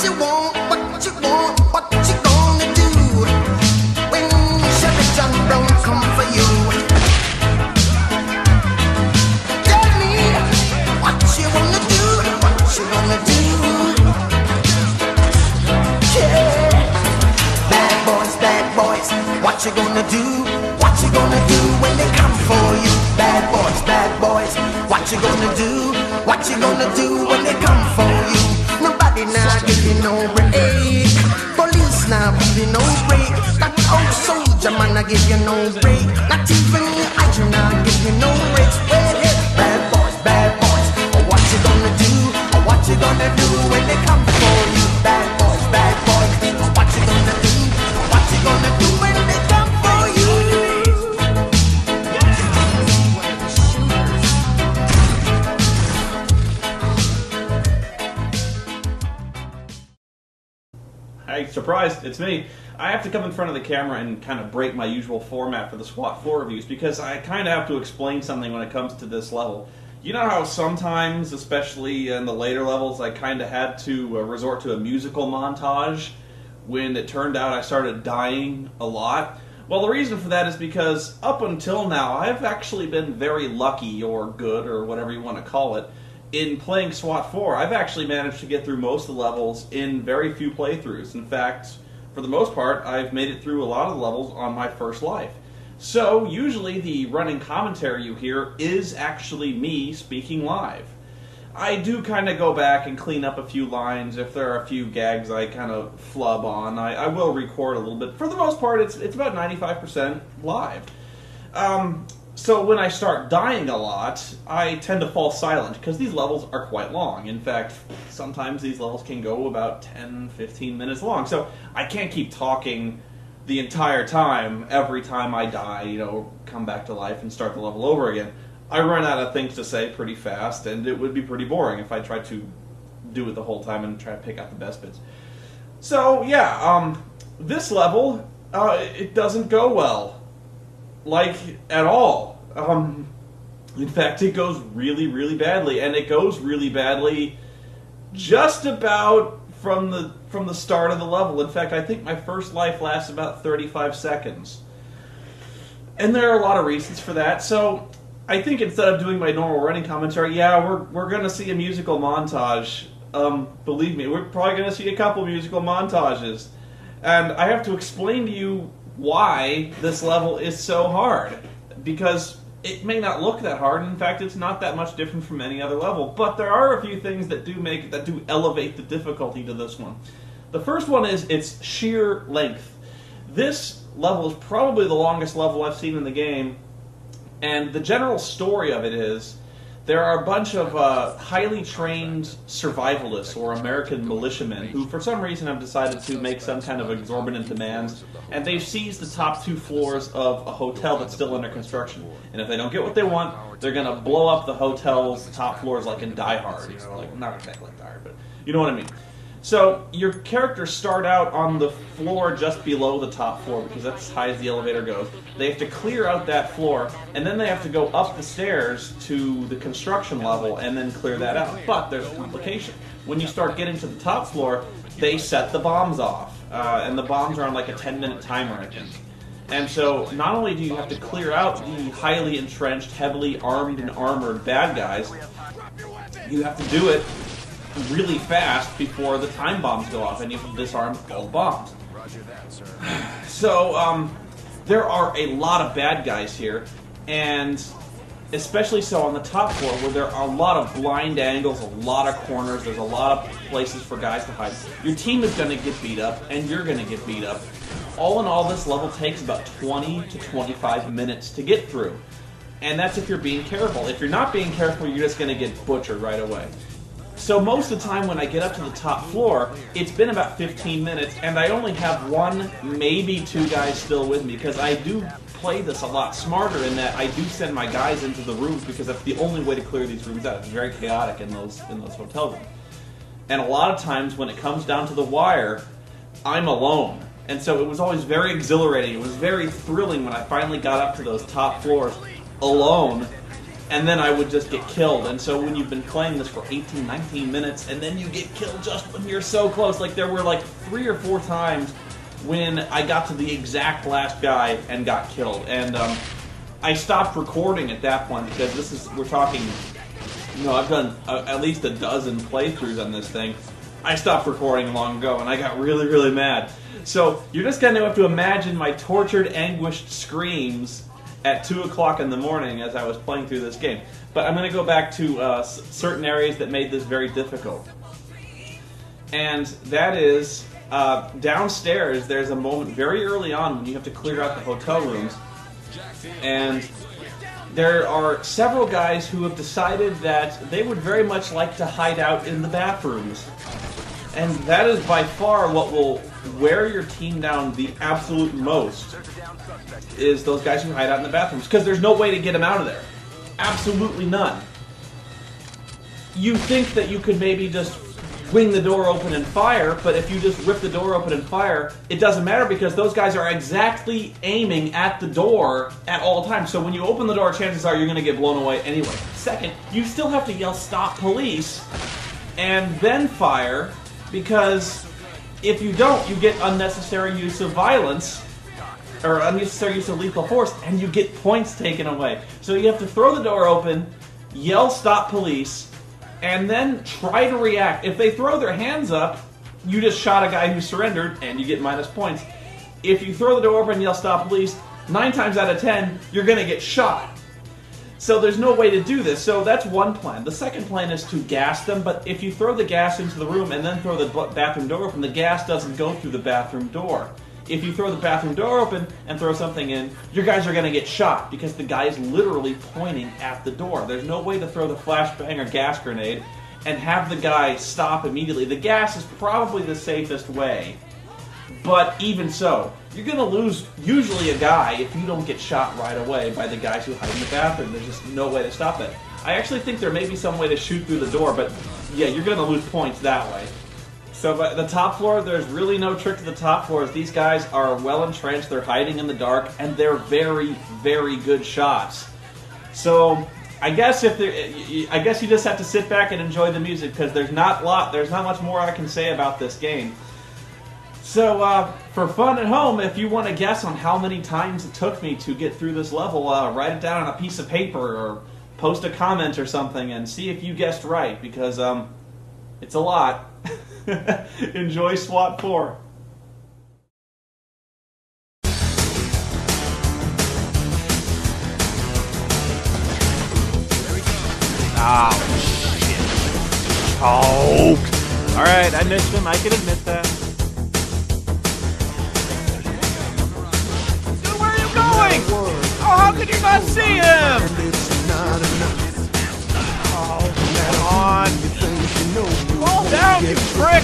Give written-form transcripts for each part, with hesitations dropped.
you want, what you want, what you gonna do when Chevy John Brown come for you? Tell me what you wanna do, what you gonna do? Yeah, bad boys, what you gonna do? What you gonna do when they come for you? Bad boys, what you gonna do? What you gonna do when they come for you? Nobody now give you no break. Police now give you no break. That old soldier man I give you no break. Not even I now give you no breaks. Well, bad boys, what you gonna do? What you gonna do when they come for you? Bad boys, what you gonna do? What you gonna do when they come for you? Hey, surprised, it's me. I have to come in front of the camera and kind of break my usual format for the SWAT 4 reviews because I kind of have to explain something when it comes to this level. You know how sometimes, especially in the later levels, I kind of had to resort to a musical montage when it turned out I started dying a lot? Well, the reason for that is because up until now, I've actually been very lucky or good or whatever you want to call it in playing SWAT 4. I've actually managed to get through most of the levels in very few playthroughs. In fact, for the most part, I've made it through a lot of the levels on my first life. So, usually the running commentary you hear is actually me speaking live. I do kind of go back and clean up a few lines. If there are a few gags I kind of flub on, I will record a little bit. For the most part, it's about 95% live. So when I start dying a lot, I tend to fall silent, because these levels are quite long. In fact, sometimes these levels can go about 10-15 minutes long. So I can't keep talking the entire time, every time I die, you know, come back to life and start the level over again. I run out of things to say pretty fast, and it would be pretty boring if I tried to do it the whole time and try to pick out the best bits. So, yeah, this level, it doesn't go well. Like, at all. In fact, it goes really, really badly, and it goes really badly just about from the start of the level. In fact, I think my first life lasts about 35 seconds. And there are a lot of reasons for that, so I think instead of doing my normal running commentary, yeah, we're going to see a musical montage. Believe me, we're probably going to see a couple musical montages. And I have to explain to you why this level is so hard. Because it may not look that hard. In fact, it's not that much different from any other level. But there are a few things that do elevate the difficulty to this one. The first one is its sheer length. This level is probably the longest level I've seen in the game. And the general story of it is, there are a bunch of highly trained survivalists or American militiamen who for some reason have decided to make some kind of exorbitant demands, and they've seized the top 2 floors of a hotel that's still under construction. And if they don't get what they want, they're going to blow up the hotel's top floors like in Die Hard. You know, like, not exactly like Die Hard, but you know what I mean. So your characters start out on the floor just below the top floor because that's as high as the elevator goes. They have to clear out that floor, and then they have to go up the stairs to the construction level and then clear that out. But there's a complication. When you start getting to the top floor, they set the bombs off, and the bombs are on like a 10-minute timer, I think. And so not only do you have to clear out the highly entrenched, heavily armed and armored bad guys, you have to do it really fast before the time bombs go off and you can disarm all the bombs. So, there are a lot of bad guys here, and especially so on the top floor where there are a lot of blind angles, a lot of corners, there's a lot of places for guys to hide. Your team is going to get beat up, and you're going to get beat up. All in all, this level takes about 20 to 25 minutes to get through. And that's if you're being careful. If you're not being careful, you're just going to get butchered right away. So most of the time when I get up to the top floor, it's been about 15 minutes, and I only have 1, maybe 2 guys still with me, because I do play this a lot smarter in that I do send my guys into the rooms, because that's the only way to clear these rooms out. It's very chaotic in those hotel rooms. And a lot of times when it comes down to the wire, I'm alone. And so it was always very exhilarating. It was very thrilling when I finally got up to those top floors alone and then I would just get killed. And so when you've been playing this for 18, 19 minutes, and then you get killed just when you're so close, like there were like 3 or 4 times when I got to the exact last guy and got killed. And I stopped recording at that point because we're talking, I've done at least a dozen playthroughs on this thing. I stopped recording long ago, and I got really, really mad. So you're just going to have to imagine my tortured, anguished screams at 2 o'clock in the morning as I was playing through this game. But I'm going to go back to certain areas that made this very difficult. And that is, downstairs, there's a moment very early on when you have to clear out the hotel rooms. And there are several guys who have decided that they would very much like to hide out in the bathrooms. And that is by far what will wear your team down the absolute most, is those guys who hide out in the bathrooms. Because there's no way to get them out of there. Absolutely none. You think that you could maybe just wing the door open and fire, but if you just rip the door open and fire, it doesn't matter because those guys are exactly aiming at the door at all times. So when you open the door, chances are you're going to get blown away anyway. Second, you still have to yell, "Stop, police," and then fire, because if you don't, you get unnecessary use of violence, or unnecessary use of lethal force, and you get points taken away. So you have to throw the door open, yell, "Stop, police," and then try to react. If they throw their hands up, you just shot a guy who surrendered, and you get minus points. If you throw the door open and yell, "Stop, police," 9 times out of 10, you're going to get shot. So there's no way to do this. So that's one plan. The second plan is to gas them, but if you throw the gas into the room and then throw the bathroom door open, the gas doesn't go through the bathroom door. If you throw the bathroom door open and throw something in, your guys are going to get shot because the guy is literally pointing at the door. There's no way to throw the flashbang or gas grenade and have the guy stop immediately. The gas is probably the safest way, but even so, you're going to lose usually a guy if you don't get shot right away by the guys who hide in the bathroom. There's just no way to stop it. I actually think there may be some way to shoot through the door, but yeah, you're going to lose points that way. So by the top floor, there's really no trick to the top floors. These guys are well entrenched, they're hiding in the dark, and they're very, very good shots. So I guess you just have to sit back and enjoy the music, because there's not much more I can say about this game. So for fun at home, if you want to guess on how many times it took me to get through this level, write it down on a piece of paper or post a comment or something and see if you guessed right, because it's a lot. Enjoy SWAT 4. Oh, shit. Choked. Alright, I missed him. I can admit that. Dude, where are you going? Oh, how could you not see him? Oh, come on. Fall down, you prick!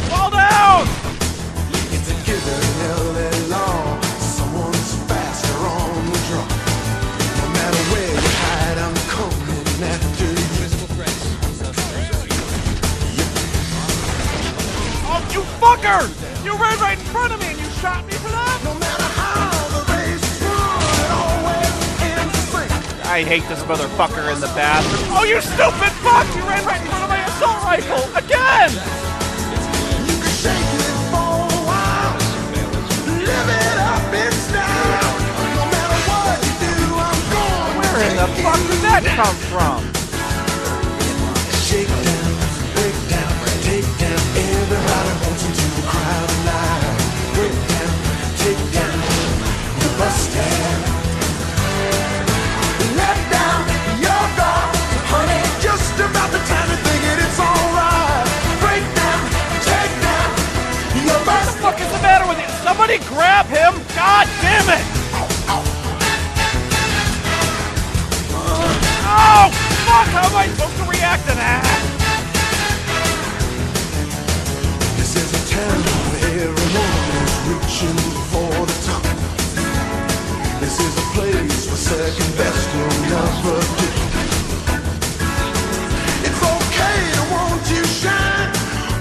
Fall down! It's a given long. Someone's faster on the draw. No matter where you hide, I'm coming after you. Oh, you fucker! You ran right in front of me and you shot me for that? No matter how the race run, it always ends the same. I hate this motherfucker in the bathroom. Oh, you stupid fuck! You ran right in front of my assault rifle! Again! You can shake it for a while. Live it up in style. No matter what you do, I'm going. Where in the fuck did that come from? Shake down, break down, take down. Everybody wants into the crowd alive. Break down, take down, you bust down. Let down your guard, honey. Just about the time you're thinking it's alright. Break down, take down, you bust. What the fuck is the matter with you? Somebody grab him! God damn it! Oh, fuck! How am I supposed to react to that? This is a town where everyone is reaching for the top. This is a place where second best will never do. It's okay to want to shine,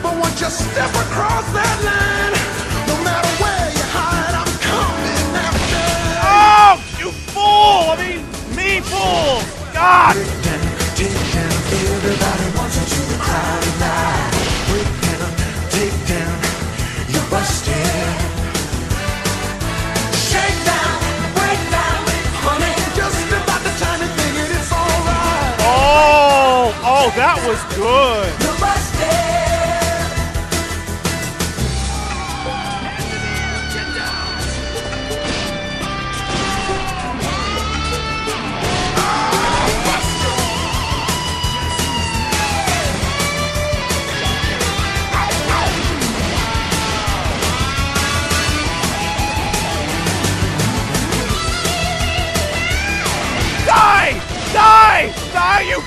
but once you step across that line, no matter where you hide, I'm coming after. Oh, you fool! I mean, me fool! God!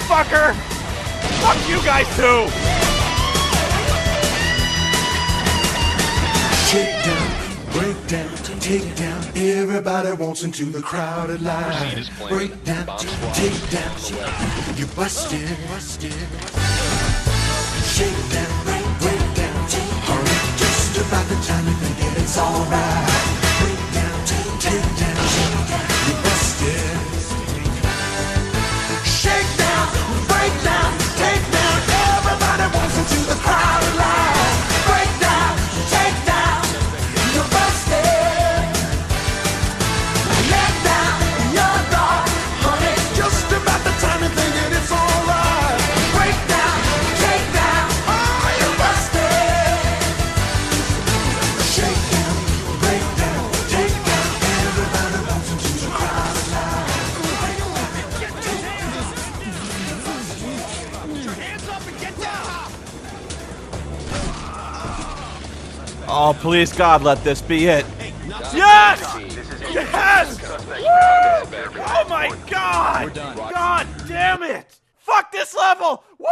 motherfucker! Fuck you guys too! Shake down, break down, take down. Everybody wants into the crowded line. Break down, take down. You busted. Shake down, break down. Hurry, just about the time you think it's alright. Break down, take down. You busted. Shake down, break down, take down. Everybody wants into the crowded line. Break down, take down. You busted. Let down your guard, honey. Just about the time you're thinking it's alright. Break down, take down. Oh, you busted. Shake down, break down, take down. Everybody wants into the crowded line. Oh, please, God, let this be it. Yes! Yes! Woo! Oh my God! God damn it! Fuck this level! Woo!